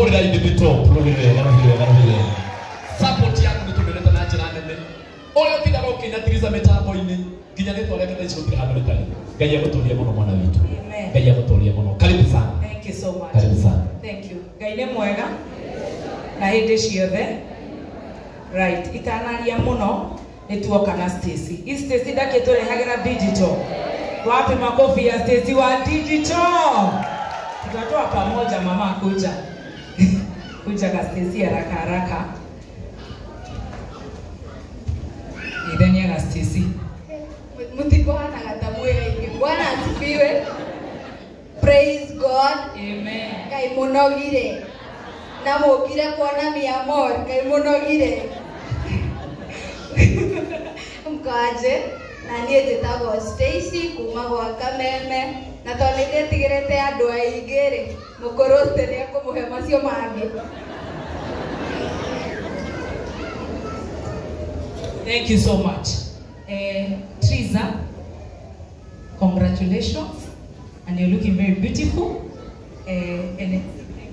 mahuri in the top support yako nitumeleta na jina nene oyo kida roke na tiriza metabo ine kinya neto leka na chukira Amerika gaya mutolia mono mwana witu Amen. gaya mutolia mono karibu sana. Thank you so much. Karibu sana. Thank you. Gaine mwega na hindi ciothe right itanaria muno nituoka na Stacy. Stacy ndakiturehagira digital. Wapi makofi ya Stacy wa digital? Tutatoa pamoja mama kuja. Kuja ka Stacy haraka haraka. Idania ka Stacy. Mutiko hana gatamwega ingi. Bwana asifiwe. Praise God. Amen. Kai munogire. Na mukire kuona mi amor. Kai munogire. Mkaje. Na niĩ njĩtagwo Stacy kuma gwa Kameme na tondũ nĩndĩtigĩrĩte andũ aingĩ rĩ mũkũrũste nĩekũmũhe macio mangĩ. Thank you so much. Triza, congratulations, and you're looking very beautiful. And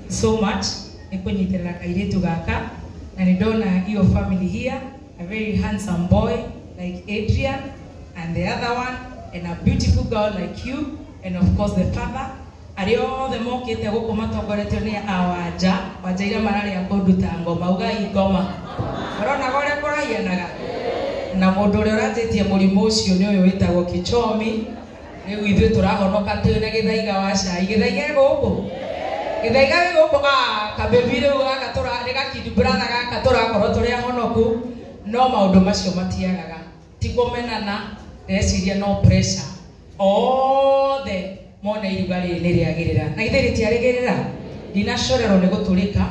so much. Nikunyitira kairetu gaka, and idona your family here, a very handsome boy like Adrian, and the other one, and a beautiful girl like you, and of course the father. Ario the more kete goko matogoretio ni awaja, wajaira marari ya konduta ngoma ugai ngoma. Urona gore kuraianaga. Na mundu uri uratetie murimu ucio ni uyu witagwo Kichomi. Riu ithuĩ turahonoka twina githaiga wa cai. Githaiga guku. Githaiga guku kabebi riu gaka tura ni gakidi brother gaka turakorwo turi ahonoku. No maundu macio matiagaga. Tikumenana, ndeciria no pressure. Othe mona iruga rĩrĩ nĩ rĩagĩrĩra. Na githĩ rĩtiarĩgĩrĩra? Ndinacorerwo nĩ gũtũrĩka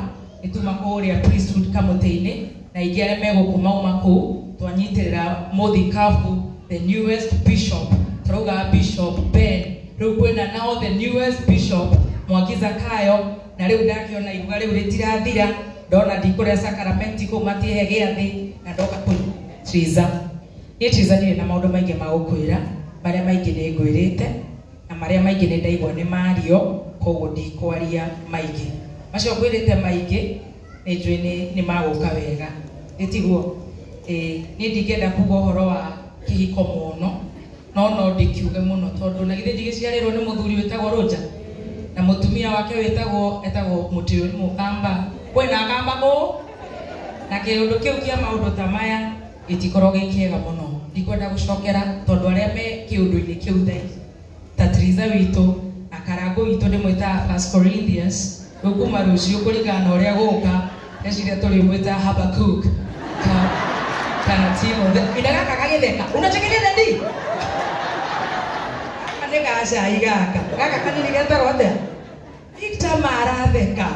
nĩtuma kũrĩa priesthood kamũtĩ-inĩ na ingĩ arĩa megũkũmauma kũu twanyitirira Muthikabu, the newest bishop, Troga Bishop Ben, rĩu kwĩna now the newest bishop Mwagiza Kayo, na rĩu ndakiona iruga rĩu rĩtirathira, ndona ndikũrĩa sakramenti kũu matiehe gĩathĩ na ndoka kũu Triza. Niĩ Triza ndirĩ na maũndũ maingĩ ma gũkwĩra, marĩa maingĩ nĩ ngwĩrĩte na marĩa maingĩ nĩ ndaigua nĩ mario, koguo ndikwaria maingĩ. Macio ngwĩrĩte maingĩ nĩ njũĩ nĩ magũka wega. Ĩtiguo niĩ ndingĩenda kuga ũhoro wa kĩhiko mũno, no ndikiuge mũno tondũ na githĩ ndigĩciarĩrwo nĩ mũthuri wĩtagwo Roja na mũtumia wake wĩtagwo Mũtĩũ nĩ Mũkamba. Kwĩna Kamba kũ na kĩũndũ kĩu kĩa maũndũ ta maya gĩtikorwo gĩ kĩega mũno. Ndikwenda gũcokera tondũ arĩa me kĩũndũ-inĩ kĩu ta Triza witũ na Karangũ witũ ndĩmwĩtaga 1 Corinthians, rĩu kuma rũciũ kũringana na ũrĩa gũka eciria tũrĩmwĩta Habakkuk kana Timothy. Ina gaka kagetheka. Unachekelea nani? Anega cai gaka. Gaka kanini getagwo atĩa? Victor Maratheka.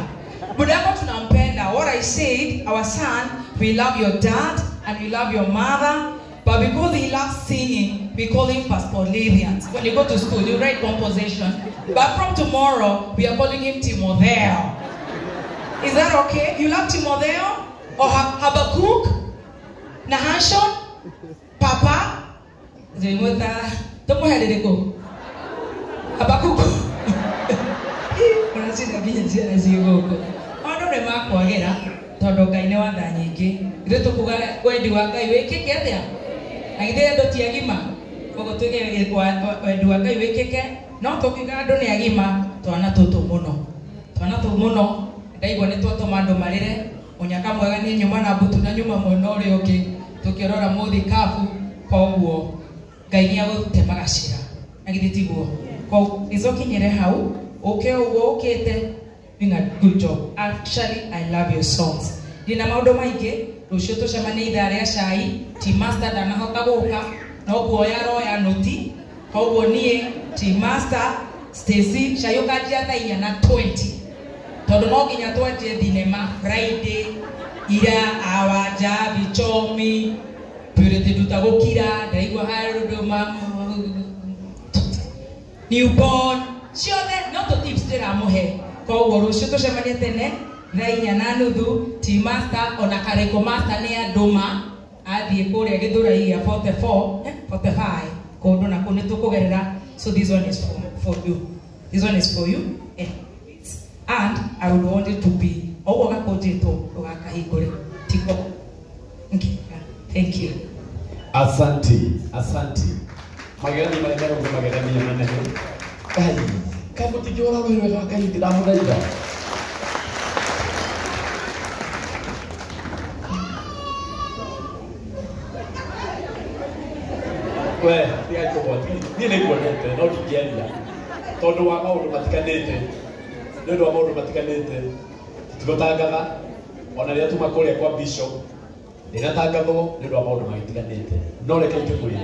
Budako tunampenda. What I said, our son, we love your dad and we love your mother. But because he loves singing, we call him Pastor Livians. When you go to school, you write composition. But from tomorrow, we are calling him Timotheo. Is that okay? You love Timotheo? Or Habakkuk? Nahashon? Papa? Habakkuk. Unashinda kinyi zigoko. Ono ne makwagera tondu Ngai ni watha nyingi. Ithu tukuga wendi wa Ngai wikike atia? Na githĩ andũ ti agima. Koguo tuge wendi wa Ngai wikike, no tukiga andũ ni agima twana tutu muno. Twana tu muno ndaigua ni twatũma andũ marĩre. Munyaka mwega ni nyuma na mbutu na nyuma mwena ũrĩa ũngĩ tukirora Muthikabu, koguo Ngai ni agũtemaga cira. Na githĩ tiguo. Koguo izokinyire hau ukite doing a good job. Actually, I love your songs. Dina maũndũ maingĩ rũciũ tucemanie ithaa rĩa cai, ti master ndanahota gũka no kuoya roya noti. Koguo niĩ ti master Stacy cai ũkanjia thaa 4:20 tondũ no nginya twanjie thinema Friday ira awaja Bichomi Purity tutagũkira ndaigua harũndũma newborn ciothe no tũtips ndĩramũhe. Koguo rũciũ tucemanie tene thaa 4:30 ti master ona Kareko master nĩ andũma athiĩ kũrĩa Gĩthũrai gĩa 45 kũndũ na kũu nĩ tũkũgerera. So this one is for you. This one is for you. And I would want it to be ogo gakojito ogakahigore tiko. Thank you. Asante. Magerani malemero kwa magerani ya manene. Kai, kama tijora wewe wakai tidamu daida. We, tiga kuboti. Ni kuboti, no kigelia. Todo wa maundu matikanite. Ndio wa maundu matikanite. Tugotangaga ona ria tuma kuria kwa bishop. Ninatangatho ndio wa maundu magitiganite. No reke ikuri.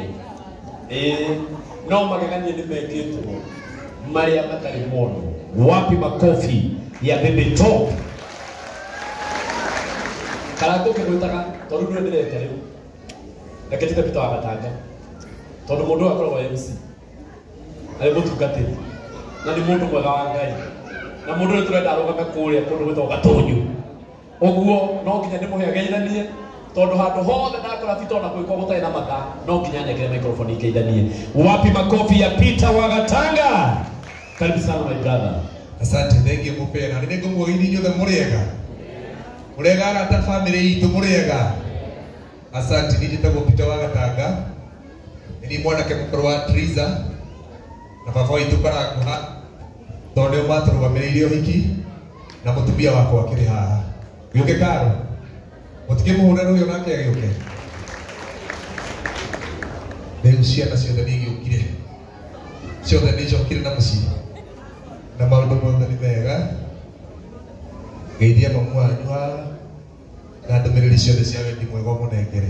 No magegania ni mekitwo maria matari mono. Wapi makofi ya Bebe Top? Karako kegwitaga tondu ndio ndirete riu. Reke tupite wa gatanga. Tondu mundu akoragwo MC. Ali mutungatiri. Na ni mundu mwega wa Ngai. Na mundu ni turenda arugame kuria kundu gwitwo gatonyu. Oguo no nginya ndimuheageithanie tondu handu hothe ndakora fitona kwiko gutari na matha no nginya negere microphone ikeithanie. Wapi makofi ya Peter wa Gatanga? Karibu sana my brother. Asante, thank you mupera. Nĩ ngũmũgeithia inyuothe mũrĩega. Mũrĩega gata family itu mũrĩega. Asante, niĩ njĩtagwo Peter wa Gatanga. Nĩ mwanake mũkũrũ wa Triza. Na baba witũ Karaguha. Tondũ matũrũgamĩrĩire ũhiki na mũtumia wakwa akĩrĩ haha. Gĩũke Karo. Mũtikĩmũhũra rũĩ onake agĩũke. Rĩu ciana ciothe nĩ igĩũkire. Ciothe nĩ icokire na mũciĩ. Na maundu mothe ni mega. Geithia mamu wanyu haha na ndũmĩrĩri ciothe cia wendi mwega mũnengere.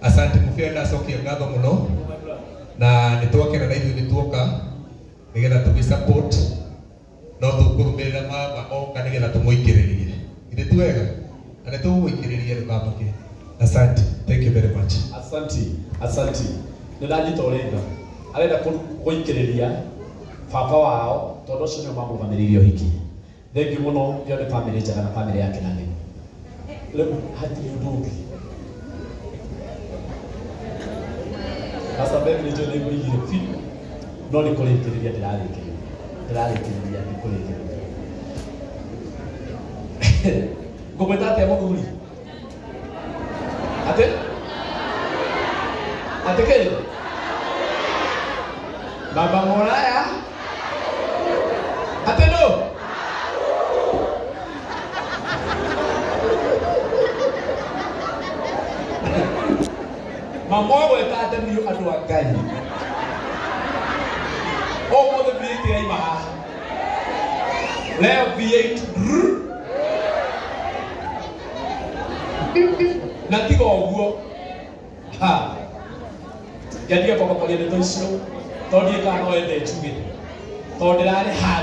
Asante mũbĩra ndacokia ngatho mũno na nĩtwakena na ithuĩ nĩtuoka nĩgetha tũgĩ-support no tũkũrũmĩrĩra baba oka nĩgetha tũmũikĩrĩrie. Ithe ti wega na nĩtũgũgũikĩrĩria rĩbambake. Asante, thank you very much. Asante. Nĩndanyita ũrĩnga arenda kũikĩrĩria baba wao tondu ucio nĩ mamũthamĩrĩire ũhiki. Thank you mũno ndio nĩ family njega na family yake nani. Rĩu hatirĩ ũndũ ũngĩ. Sasa mbere nĩ njũĩ nĩngũigire fi no nĩ kũrĩkĩrĩria ndĩrarĩkĩrĩria nĩ kũrĩkĩrĩria. Ngũmwĩta atĩa mũthuri? Atĩ kĩĩ? Baba Moraya? Atendo. Mama weta atemi adu agani. Omo the V8 ai ma. Leo V8. Na tigo oguo. Ha. Yadia kwa kwa ile toisho. Todi ka no ende chuge. Todi rari ha.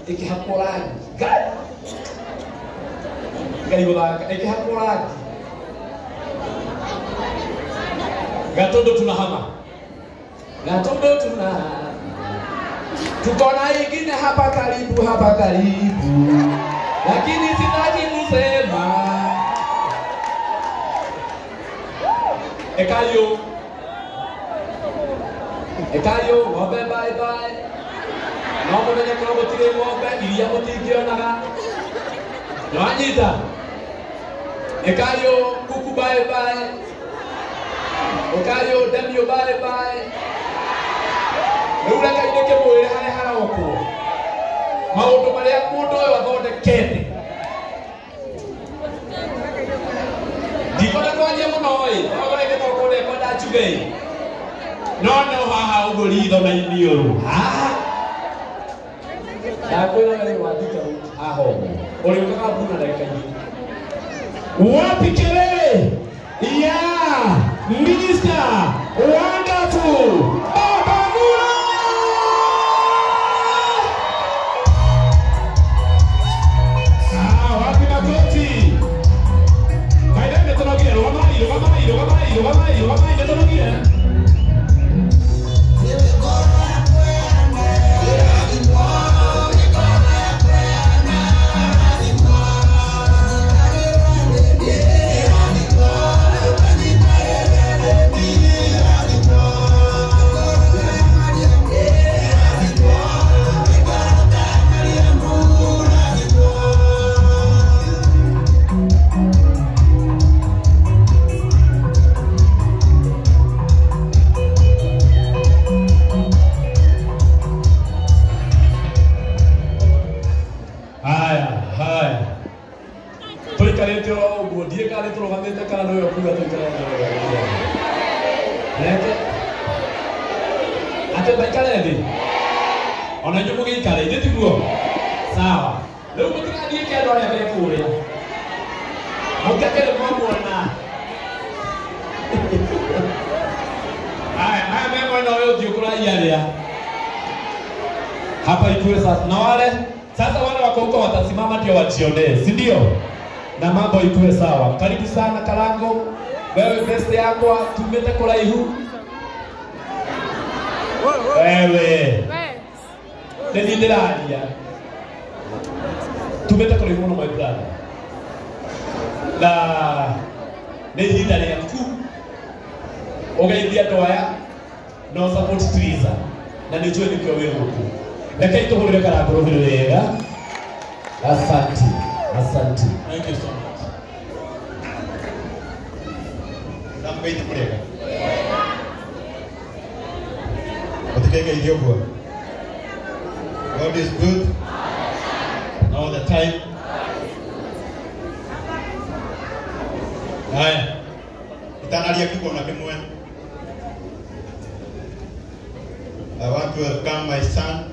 Ikihakora. Gai goda ikihakora. Gatondo tunahama. Gatondo tunahama. Tukona ingine hapa karibu. Lakini sitaki kusema. Ekayo, ng'ombe bye bye. Ng'ombe menye kwa mutire ng'ombe, iria mutingionaga. Nwanyita. Ekayo, kuku bye bye. Ekayo, demio bye bye. Rĩu reke ndĩke mwĩre harĩa harokwo. Maũndũ marĩa mũndũ ũyũ athondekete. Ndikona kwanja mũno ĩ, ogoreke tokũrĩa kwenda njugei. No haha ũguo ritho na iniũrũ. Ndakwĩra wee wandika haha ũguo. Ũrĩũkaga mbuna ndagĩka-inĩ. Wapi kelele ya Minister Wonderful Baba Mula. Wapi magoti? Baida netonogia, Roma netonogia. Yeah. ikarete oro uguo ndie kale turugamite kana no yo kuga tuikarete neke ate baikarete ona njumu gikare ite tiguo sawa leo mutigadie kendo aria mbere kuria mukakere mwamona haya memo na wewe ukiukuraia ria hapa ikuwe sasa na wale sasa wale wako huko watasimama ndio wajionee, si ndio? Na mambo ikuwe sawa. Karibu sana Kalango. Wewe best yako tumete kuraihu. Wewe. Ndio ndiraria. Tumete kuraihu no my brother. Na ndio ndiraria yaku. Ogeithia ndoya no support Triza. Na nijue nikio wewe huko. Lakini tuhurire Kalango rohiro wega. Asante. Asante. Thank you so much. I'm going to pray. What did I give you? God is good all the time. Haya. Itanalia kiko na kimwe. I want to welcome my son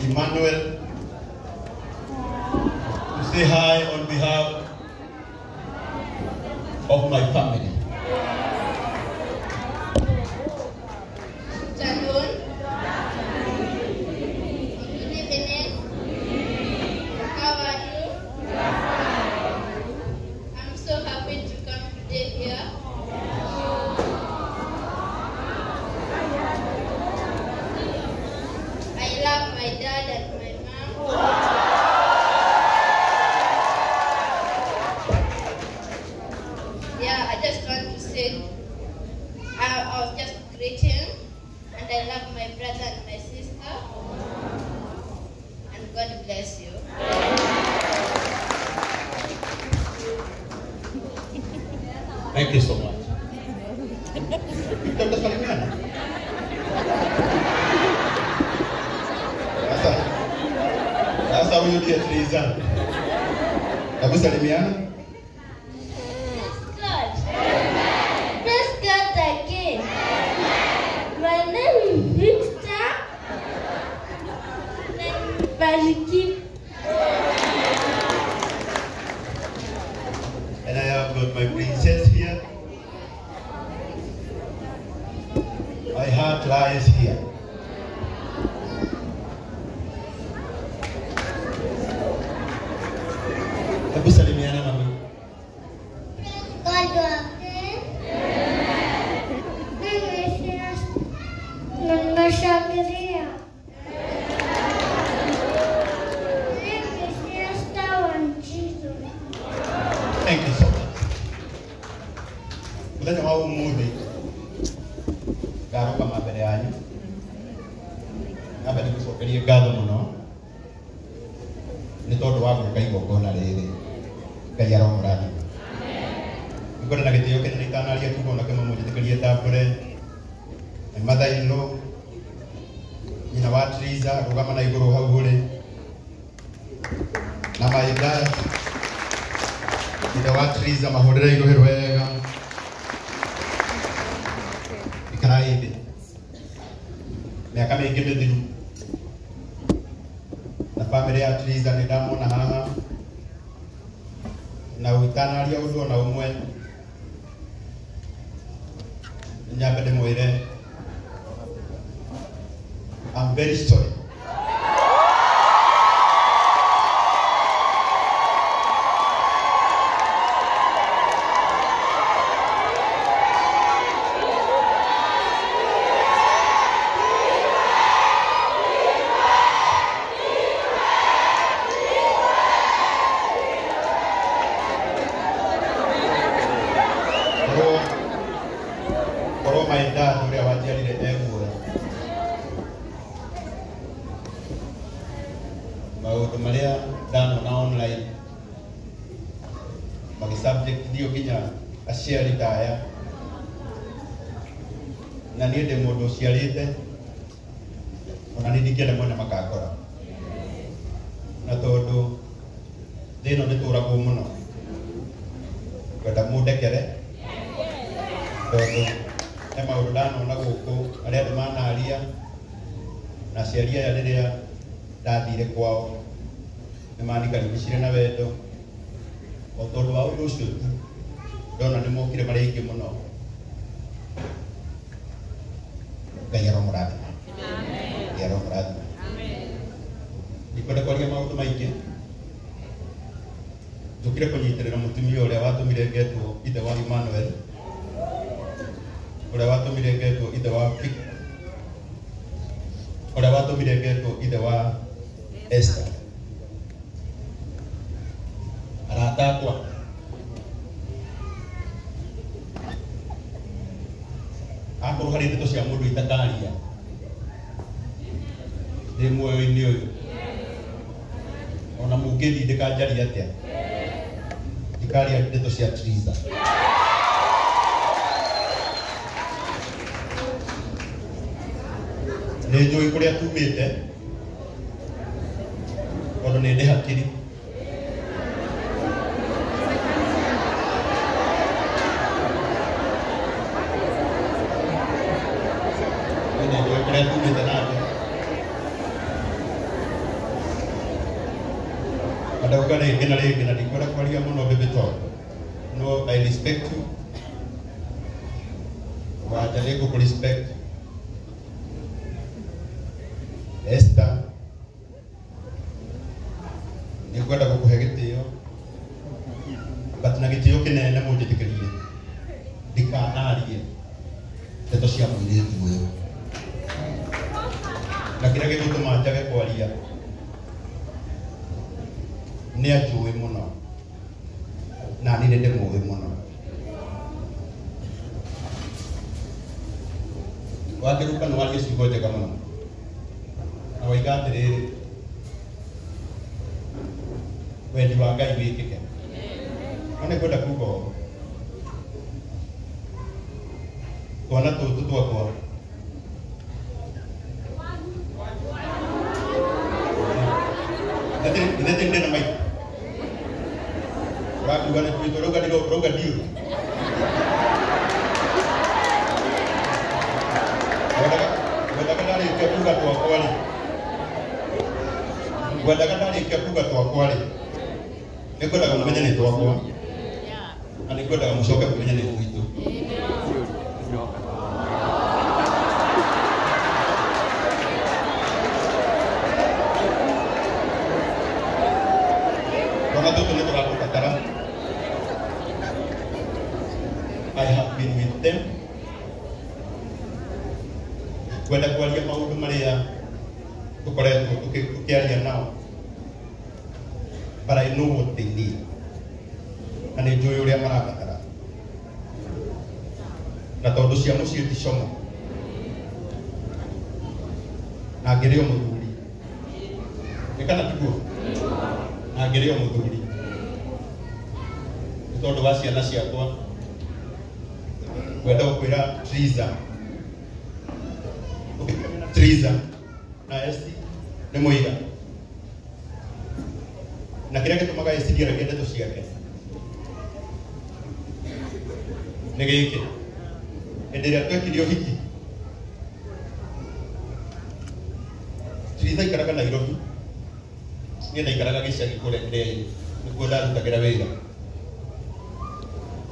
Emmanuel to say hi on behalf of my family. Jalun. How are you? I'm so happy to come today here. I love my dad and my mom. Yeah, I just want to say I was just greeting, and I love my brother and my sister, and God bless you. Thank you so much. Kita udah salimiana. Sasa huyu ndiye Triza. Hebu salimiana. God. Bless God again. My name is Victor. Bariki. And I have got my princess here. My heart lies here. Hebu salimiana mami. God again. Nashangilia. Thank you so much. Muthenya wa umuthi ngaruka mbere yanyu ngamba ndigucokerie ngatho muno ni tondu wa gwika igongona riri Ngai aromũrathima. Ngorana na gĩtĩo kĩnene itanaria tugo na kĩmwe mũnjĩtĩkĩrie tambũre mathainũ nyina wa Triza rũgama na igũrũ hau ũrĩ na maitha nyina wa Triza mahũrĩre irũhĩ wega ikarai thĩ mĩaka mĩingĩ mĩthiru na bamĩrĩ ya Triza nĩ ndamona haha na ũitanaria ũndũ ona ũmwe nyambe ndĩmwĩre I'm very sorry. Koro my dad ũrĩa wanjiarire emuoyo maũndũ marĩa ndanona online magĩsubjectithio nginya aciari taya na niĩ ndĩ mũndũ ũciarĩte ona nĩ ndingĩenda mwene makakora na tondũ ndĩna ino nituragwo muno kwenda mundekere tondu he maundu ndanona guku aria andu manaria na aciari aya riria ndathire kwao nimanikaribicire na wendo o tondu wa undu ucio tu ndona nimokire mari aingi muno Ngai aromurathime Ngai aromurathime ndikwenda kwaria maundu maingi njukire kunyitirira mutumia uria watumire ngetwo ithe wa Emmanuel uria watumire ngetwo ithe wa Vic uria watumire ngetwo ithe wa Esther arata akwa akorwo hari ndeto cia mundu itakaria ndi muoyo-ini uyu ona mungithi ndikanjaria atia ndikaria ndeto cia Triza nĩ njũĩ kũrĩa tumĩte tondũ nĩ ndĩ hakiri nĩ njũĩ kũrĩa tumĩte nake andauga rĩngĩ na rĩngĩ na ndikwenda kwaria mũno bĩbĩto no I respect you wanja nĩ ngũkũrespect Esther nĩ kwenda gũkũhe gĩtĩo but na gĩtĩo kĩnene mũnjĩtĩkĩrie ndikanarie ndeto cia mũirĩtu ũyũ na kĩrĩa gĩgũtũma njage kwaria nĩ anjũĩ mũno na niĩ nĩ ndĩmũĩ mũno wangĩruka nĩ warie ciugo njega mũno na waiga atĩrĩrĩ wendi wa Ngai wĩkĩke no nĩ kwenda kuga ũũ twana tũtũ twakwa ithe ndĩ na maitũ wakiuga nĩ twitũ rauga ndiũru wendaga ndarĩkia kuga twakwa-rĩ wendaga ndarĩkia kuga twakwa-rĩ nĩ ngwendaga mũmenye nĩ twakwa na nĩ ngwendaga mũcoke mũmenye nĩ gwitũ twana tũtũ nĩ tũratũbatara I have been with them kwenda kwaria maundu maria tukoretwo tukiaria nao but I know what they need na nĩ njũĩ ũrĩa marabatara na tondũ cia mũciĩ ti coma na ngĩrĩ o mũthuri nĩ kana tiguo na ngĩrĩ o mũthuri nĩ tondũ wa ciana ciakwa kwenda gũkwĩra Triza na Esti nĩ mũiga na kĩrĩa gĩtũmaga Esti ndiaragia ndeto ciake nĩ gĩkĩ hĩndĩ ĩrĩa twekire ũhiki Triza aikaraga Nairobi niĩ ndaikaraga gĩcagi kũrĩa ndĩ-inĩ nĩkuo ndarutagĩra wĩra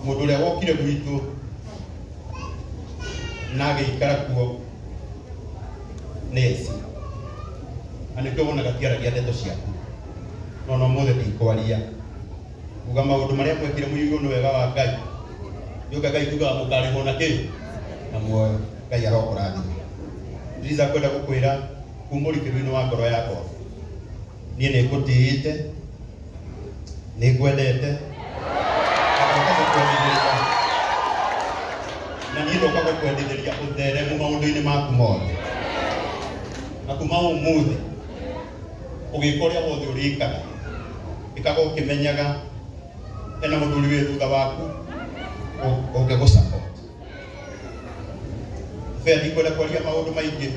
mũndũ ũrĩa wokire gwitũ na agĩikara kuo nesi na nĩkĩo wonaga tiaragia ndeto ciaku no ũmũthĩ ndikwaria uga maũndũ marĩa mwekire mũigũ nĩ wega wa Ngai nĩũka Ngai tugaga mũkarĩhwo na kĩ na muoyo Ngai arokũrathima Triza kwenda gũkwĩra kuma ũrikĩrũ-inĩ wa ngoro yakwa niĩ nĩ ngũtĩĩte nĩ ngwendete na niĩ ndoka gũkwendithĩria ũtheremu maũndũ-inĩ maku mothe na kuma ũmũthĩ ũgĩka ũrĩa wothe ũrĩkaga ĩkaga ũkĩmenyaga hena mũthuri wĩ thutha waku ũngĩgũsupport Fair ndikwenda kwaria maũndũ maingĩ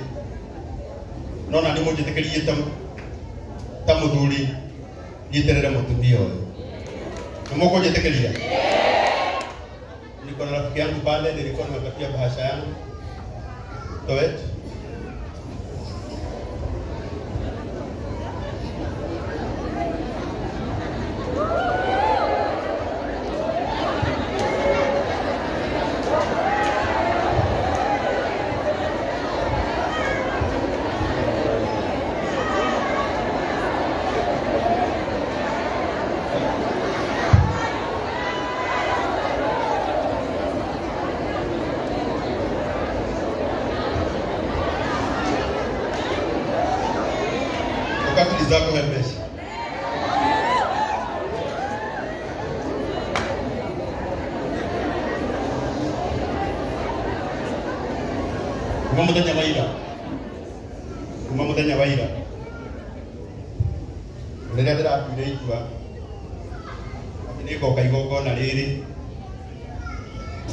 no na nĩ mũnjĩtĩkĩrie ta mũthuri nyitĩrĩre mũtumia ũyũ Moko jetekelia. Niko na rafiki yangu pale, nilikuwa nimepatia bahasha yangu. Toet. Zako mbesi. Kumamudanya waira. Kumamudanya waira. Rĩrĩa ndĩrakuire itua atĩ nĩngoka igongona rĩrĩ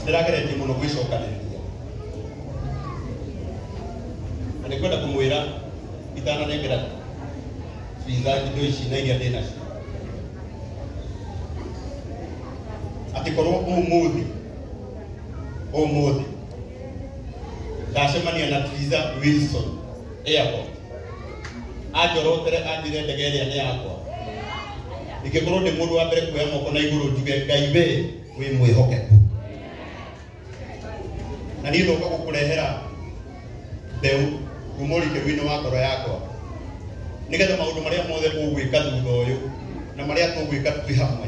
ndĩrageretie mũno gwĩcokanĩrĩria. Na nĩkwenda kũmwĩra itananengera Bizaji ndio ici na iria ndĩna cio. Atĩ korwo ũmũthĩ ndacemania na Triza Wilson airport anjorotere anjire ndege ĩrĩa nĩ yakwa, ingĩkorwo ndĩ mũndũ wa mbere kuoya moko na igũrũ njuge Ngai we wĩ mwĩhokeku, na niĩ ndoka gũkũrehera mbeũ kuma ũrikĩru-inĩ wa ngoro yakwa nigetha maũndũ marĩa mothe ũgwĩka thutha ũyũ na marĩa tũgwĩka twĩ hamwe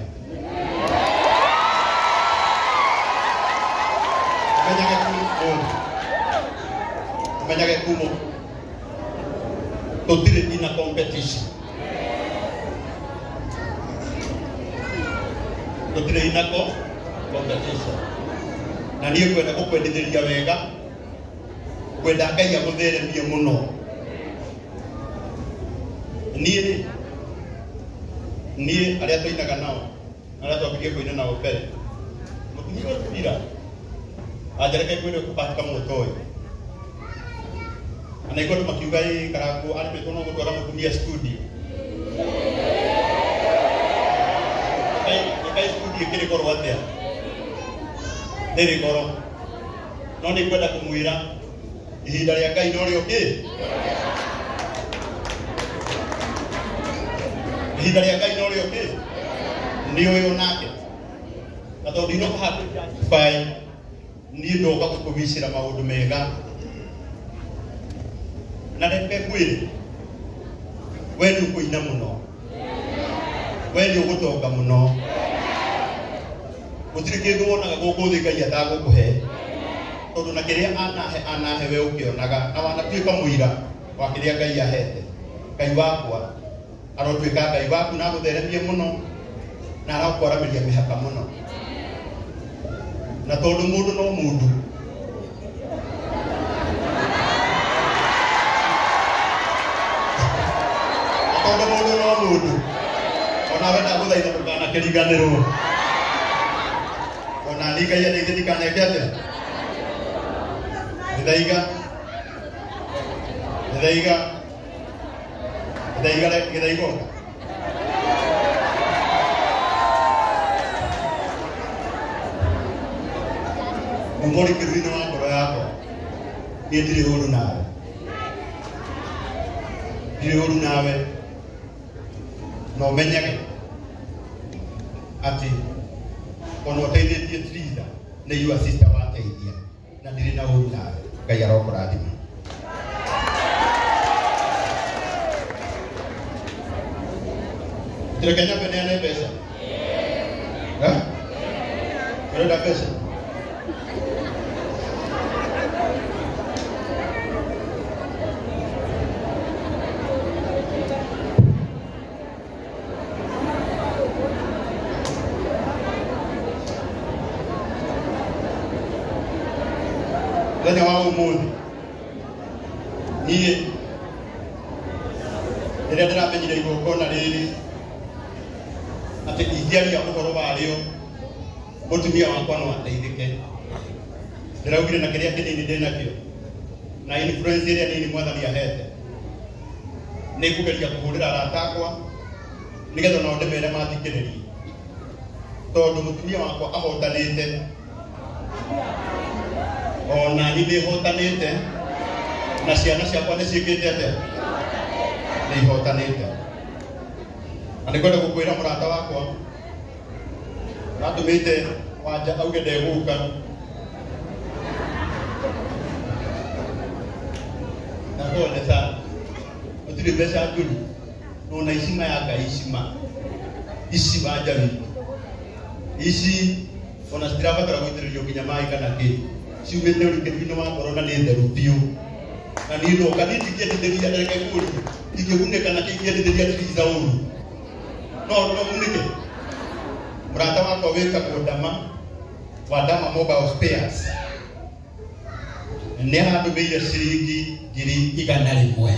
menyage kumo tũtirĩ ina competition, tũtirĩ ina competition, na niĩ ngwenda gũkwendithĩria wega, ngwenda Ngai agũtheremie mũno. Niĩ arĩa tũinaga nao arĩa twambirie kũina nao mbere mũtumia tũira anjareke kwĩrwo kũbatika mũtoĩ ana igũrũ makiuga Karangu arĩmĩtwo no gũtwara mũtumia studio kai studio kĩrĩ goro atĩa ndĩrĩ goro no nĩ ngwenda kũmwĩra ihinda rĩa Ngai no rĩũkĩ ihinda rĩa Ngai no rĩũkĩ nĩ ũyũ nake na tondũ ndinoka hakuhĩ niĩ ndoka gũkũmicĩra maũndũ mega na reke kwĩrĩ we nĩ ũkũina mũno, we nĩ ũgũtonga mũno, gũtirĩ kĩndũ wonaga gũkũ thĩ Ngai atagũkũhe tondũ na kĩrĩa anahe we ũkĩonaga na wanatuĩka mũira wa kĩrĩa Ngai ahete. Ngai wakwa arotuĩka Ngai waku na agũtheremie mũno na arakwaramĩria mĩhaka mũno, na tondũ mũndũ no mũndũ ona we ndagũthaitha ndũkanakĩriganĩrwo ona niĩ Ngai arĩngĩ ndikaneke atĩa gĩthaiga Mungori kĩru-inĩ wa ngoro yakwa niĩ ndirĩ ũru nawe no menyage atĩ ona ũteithĩtie Triza nĩ your sister wateithia na ndirĩ na ũru nawe. Ngai arokũrathima. Kenya beneane pesa. Ada pesa. Dani wao mundi. Niye. Ndio ndĩramenyire igongona rĩrĩ atĩ ingĩaria ũhoro warĩo mũtumia wakwa no ateithĩke. Ndĩraugire na kĩrĩa kĩnini ndĩnakĩo na influence ĩrĩa nini mwathani ahete nĩ kũgeria kũhũrĩra arata akwa nĩgetha nao ndĩmere mathikĩrĩrie tondu mutumia wakwa ahotanite ona ni hotanite na ciana ciakwa ni ciikite ate ni hotanite ani kwenda gukwira murata wakwa natumite wanja auge ndeguka na pole sana utiri pesa njuri nona ishima yaka isi banja wiki isi ona sitirabatara gwitiririo nginya mai kana ki ciumite urikirino wa korona ni theru piu na nino kaniti kienderia ndeke kuri ikiguneka na kienderia tiza uru no munike murata wakwa wika kudama wadama mobile spares ne handu beire ciringi ngiri 100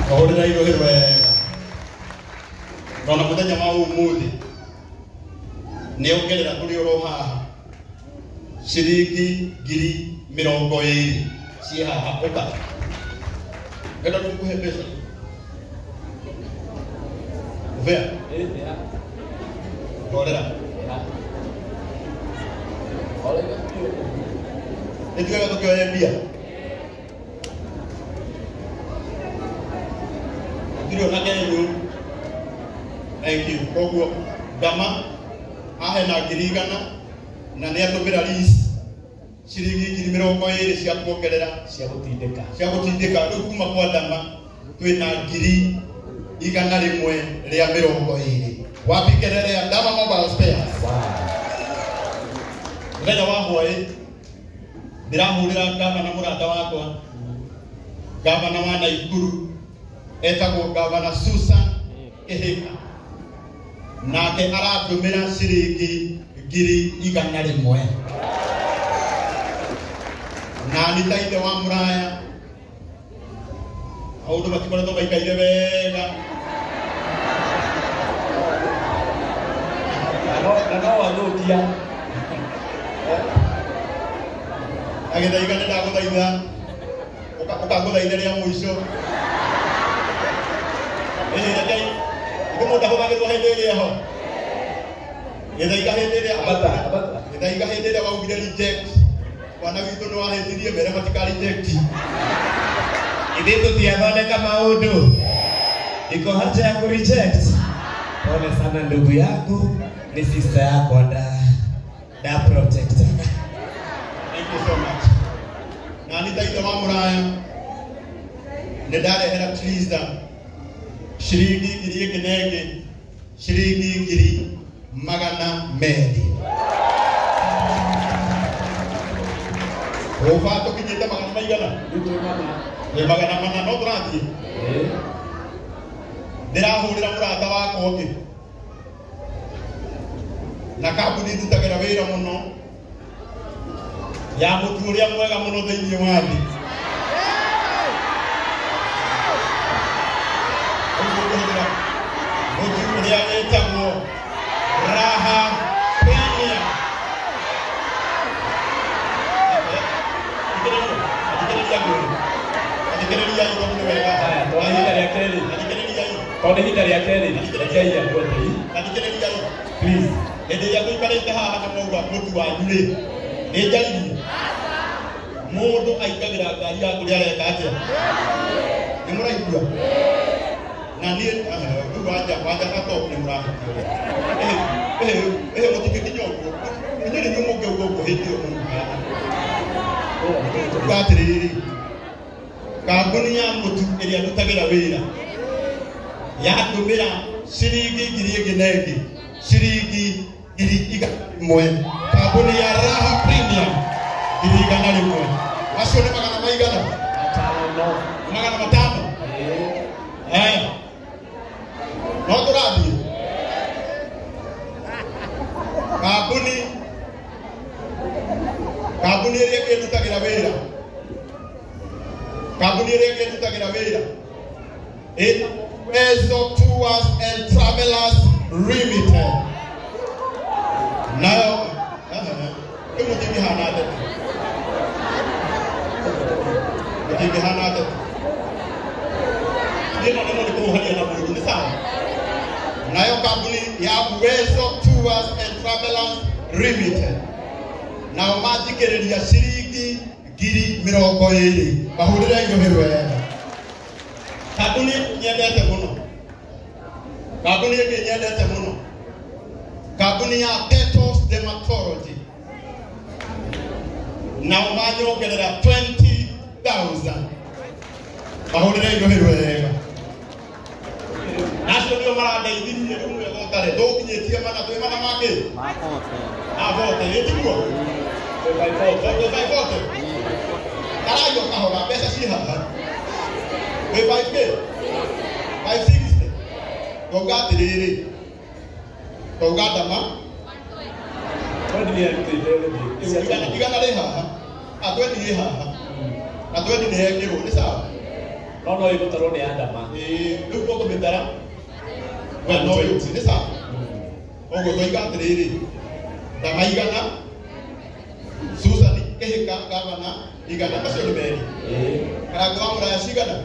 kahorera iro wega nona muthenya wa umuthi ne ongerera kuri oro haha ciringi ngiri 20 ci haha oka enda tukuhe pesa uvea kahorera Nituweka tukioya bia. Ndio na kenyu. Thank you. Koguo gama ahe na girigana na ne atumira list ciringi 20 cia kuongerera cia gutindika riu kuma kwa dama twina ngiri 100 ria 20 wapikerere Adama Mobile Spares. Muthenya wa hwaĩ ndirahurira gavana murata wakwa gavana wa Naikuru etagwo gavana Susan Kihika nake aratumira ciringi ngiri 100 na nitaite wa muraya auto matikoretwo maikaire wega no wathukia agithaiga nĩ ndagũthaitha ũkagũthaitha rĩa mũico rekei mũndũ ahũthagĩrwo hĩndĩ ĩrĩa ho gĩthaiga hĩndĩ ĩrĩa waugire reject mwana witũ nĩ wahĩtirie mbere matika reject ithuĩ tũtiathondeka maũndũ iko haja ya kureject. Pole sana ndugu yangu, ni sister yako da protector. Thank you so much. Na nitaita wa muraya ne ndarehera Krista shiringi ngiri kinenge shiringi ngiri 200. Ofa to kinyita magana maigana ni magana mana no turati ndirahurira murata wakwa ungi na kambuni ndutagira wira muno ya mutu uria mwega muno thiini wa thi mutu uria wetagwo Raha Premier adikiriria iro muno wega Kau ni dari akeli, dari yang buat ini. Please. Jadi aku ibarat dah nak mau buat mutu anjuli. Ni jadi. Modo aika gerakan ya kuliah lek aja. Ni murah itu. Nanti tu wajah atau ni murah. Mau tiket nyok. Ini ni nyok go hiti orang. Katri. Kabunia mutu dia tu tak kira wira. Ya tumira shiringi ngiri kinenge shiringi ngiri 100 kabuni ya Raha Premium ngiri 100 acio ni magana maigana magana matano no turathi kabuni iria ngĩndutagira wĩra Ezo Tours and Travelers Limited. Now, kamu jadi hanat. Dia nak mau dikohani anak murid ni sah. Now kamu ni ya Uwezo Tours and Travelers Limited. Na mathikiriria ciringi 20,000 bahurira igoherwe wega. Kambuni nyendete muno. Kambuni nyendete muno. Kambuni ya Petals Dermatology. Na manyongerera 20,000 bahurira igoherwe wega. Nacio ndio marandeithirie rĩu wega ũtarĩ ndũkinyĩtie mana twĩ mana make avote ĩtiguo vote karayo kahora mbeca ciĩ haha wĩ 5K 560 twauga atĩrĩrĩ twauga ndama igana rĩ haha atwendi rĩ haha na twendi nĩ ekĩrwo nĩ sawa no ĩgũtarwo nĩ andama rĩu tũkũmĩtara we no yũti nĩ sawa ũguo twaiga atĩrĩrĩ ndama igana Susan Kĩhĩka gavana igana macio nĩ merĩ Karangũ wa Mũraya cigana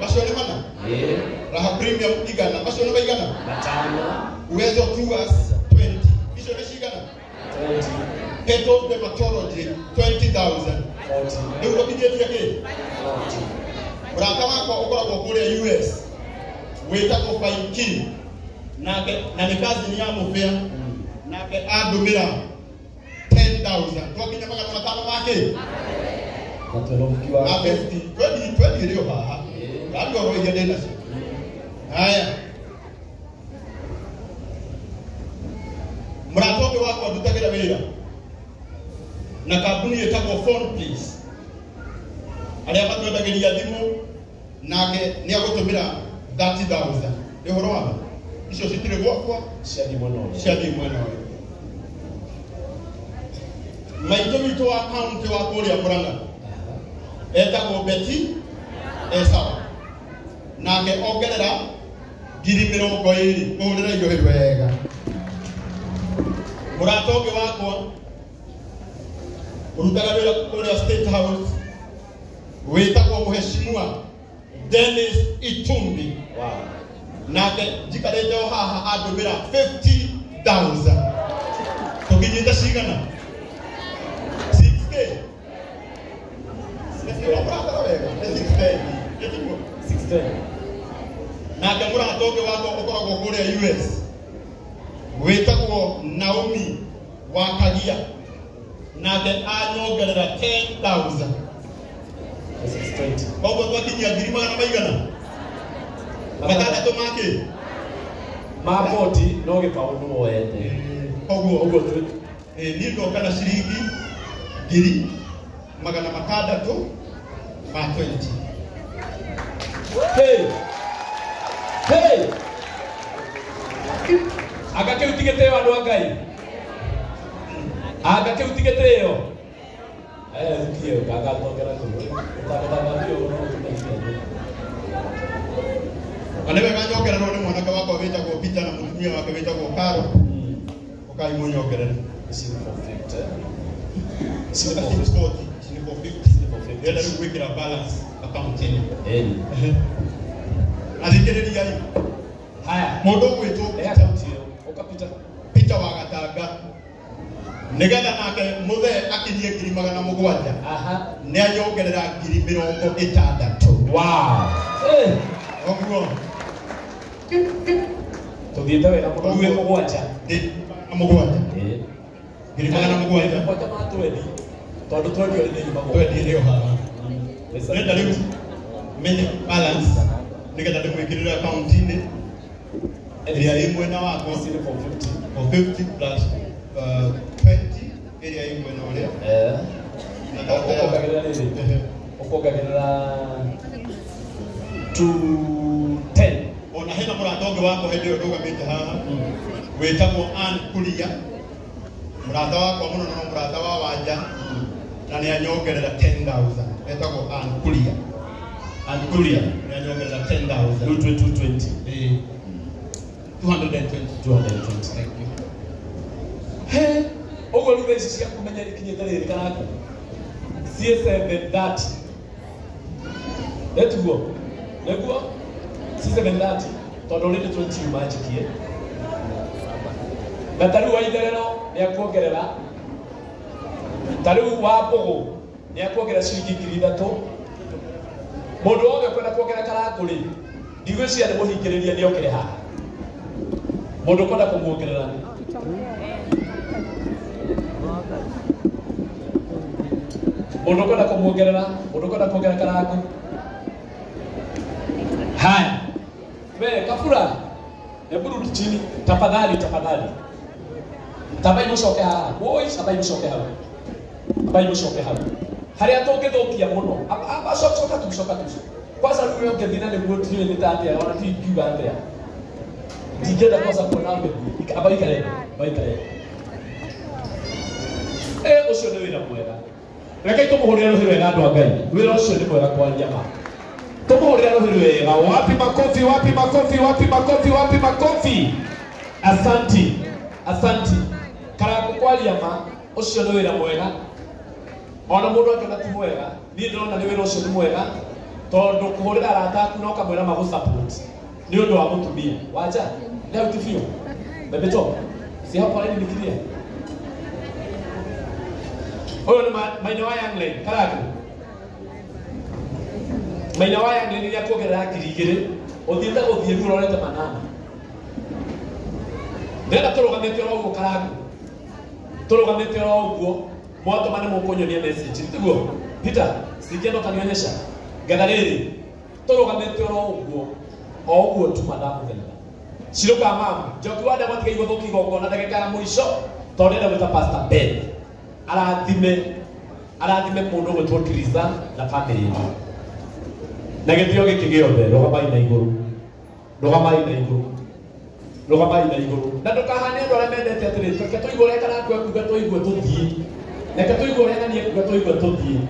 macio nĩ mana Raha Premium igana macio nĩ maigana Uwezo Tours 20 icio nĩ cigana 20 Petals Dermatology 20,000 rĩu tũkinyĩtie kĩ mũrata wakwa ũkoragwo kũrĩa US wĩtagwo Faiki nake na nĩ kazi ya mũbĩa nake andũmĩra 10,000 twakinya magana matano make na 20 ĩrĩ o haha ndio roho iria ndĩna cio haya mũrata ũngĩ wakwa ndutagĩra wĩra na kambuni ĩtagwo Phone Please arĩa matwendagĩria thimũ nake nĩ agũtũmĩra 30,000 nĩ ũhoro wa icio citirĩ gwakwa ciathiĩ mwena ũyũ maitũ witũ wa kaunti wa kũrĩa Mũrang'a etagwo Betty Esawa nake ongerera 20,000 kũhũrĩra igoherwo wega mũrata ũngĩ wakwa ũrutaga wĩra kũrĩa State House wĩtagwo Mheshimiwa Dennis Itumbi nake njikarĩte o haha andũmĩra 50,000 tũkinyĩte cigana 6K nake mũrata ũngĩ wakwa ũkoragwo kũrĩa US wĩtagwo Naomi Wakagia nake anyongerera 10,000 koguo twakinyia 2,000 maigana matandatũ make maboti no gĩbaũ nĩ woete koguo niĩ ndoka na ciringi 600 ma 20 agakĩruti gĩtĩo andũ a Ngai agakĩruti gĩtĩo kio gagatongera ane wega nyogererwo nĩ mwanake wakwa wĩtagwo Peter na mũtumia wake wĩtagwo Karo ũkai mũnyongerere Yenda rĩu gwĩkĩra balance account-inĩ athikĩrĩriai haya mũndũ gwĩtwo Peter wa Gatanga nĩgetha nake mũthee akinyie 700 nĩ anyongerera 60,000 oguo tũthiĩte wega mũno gwĩ mũgwanja mũgwanja 700 matwendi tondũ twendio twendi rĩo haha nenda rĩu menye balance nĩgetha ndĩmwĩkĩrĩre account-inĩ ĩrĩa ĩ mwena wakwa 50 plus 20 ĩrĩa ĩ mwena ũrĩa ũkongagĩrĩra 210 ona hena mũrata ũngĩ wakwa hĩndĩ ĩyo ndũgamĩte haha wĩtagwo Ann Kuria mũrata wakwa mũno no mũrata wa Wanja na nĩ anyongerera 10,000 etagwo Ann Kuria nĩ anyongerera 10,000 220 220 thank you ũguo rĩu ici cia kũmenya ikinyĩte rĩrĩ karaku C730 nĩguo C730 tondũ rĩrĩ 20 umanjikie na tariu wa itherero ni akuongerera tariu wa mbogo ni akuongerera ciringi 3,000 mundu wothe kwenda kuongerera karanguri ndigwiciria ni muhingiriria ni okire haha mundu kwenda kumuongerera mundu kwenda kumuongerera mundu kwenda kuongerera karangu haya we Kafura hebu rudi chini tafadhali tabai mucoke haha woi tabai mucoke haha tabai mucoke haha haria tungithukia muno coka tu kwanza rĩu ũngĩthina nĩguo tiwe nĩ tatia ona tikiuga atĩa ndingĩenda kwanza kuona ũngĩthiĩ abaikare ũcio nĩ wĩra mwega rekei tũmũhũrĩre rũhĩ wega andũ a Ngai wĩra ũcio nĩ mwega kwaria ma tũmũhũrĩre rũhĩ wega wapi makofi asanti karangu kwaria ma ũcio nĩ wĩra mwega ona mũndũ angĩona ti mwega niĩ ndĩrona nĩ wĩra ũcio nĩ mwega tondu kuhurira arata aku no kamwira magu support ni undu wa mutumia wacha leo tifio bebeto si hapo leo nikiria oyo ni maina wa young lady karaku maina wa young lady ya kugerera kirigire uthiete guthie ni urorete manana ndenda turugamite ro uguo karaku turugamite ro uguo moto mane mukunyonia message nitugo Peter sikiendo kanionyesha Gadariri, turugamite ro uguo tu madamu thena. Ciruka mama, joki wada matiga igwo thukigo na ndagika ya muico, tondenda gwita Pastor Ben. Arathime mundu gwitwo Kiriza na family ino. Na githio giki giothe, rugamai na iguru. Na ndukahane andu aria mendete atiri, tuke tuigure kana kuga tuigue tuthii. Reke tuigure ngani kuga tuigue tuthii.